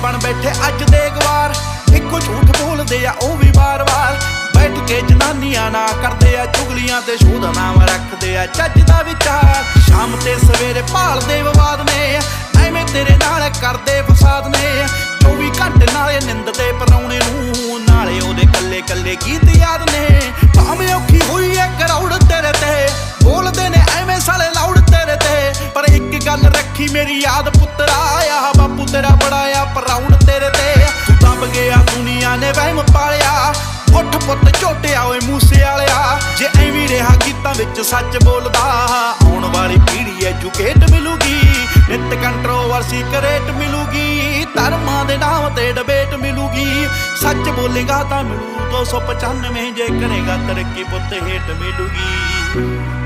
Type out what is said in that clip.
बन बैठे अज दे गवार। इको झूठ बोलदे आ ओ भी बार बार, बैठ के जनानियां ना करदे आ चुगलियां ते शोह दा नाम रखदे आ चज दा विचार। शाम ते सवेरे भालदे विवाद ने, एवें तेरे नाल करदे फसाद ने। 24 घंटे नाले निंददे परौणे नूं, नाले ओदे कल्ले कल्ले गीत याद ने। भावें औखी होई ऐ करौड़ तेरे ते, बोलदे ने एवें साले लाउड तेरे ते। पर एक गल रखी मेरी याद पुत्तरा, आ बापू तेरा बड़ा आ प्राउड तेरे ते। तू दब गया दुनिया ने वहम पालिया, उठ पुत झोटिया ओए मूसे वालिया। जे एवीं रहा गीतां विच सच बोलदा, आउण वाली पीढ़ी एजुकेट मिलूगी। नित कंट्रोवर्सी करेट मिलूगी, धर्मां दे नाम ते डिबेट मिलूगी। सच बोलेगा तां मिलू 295, जे करेगा तरक्की पुत हेट मिलूगी।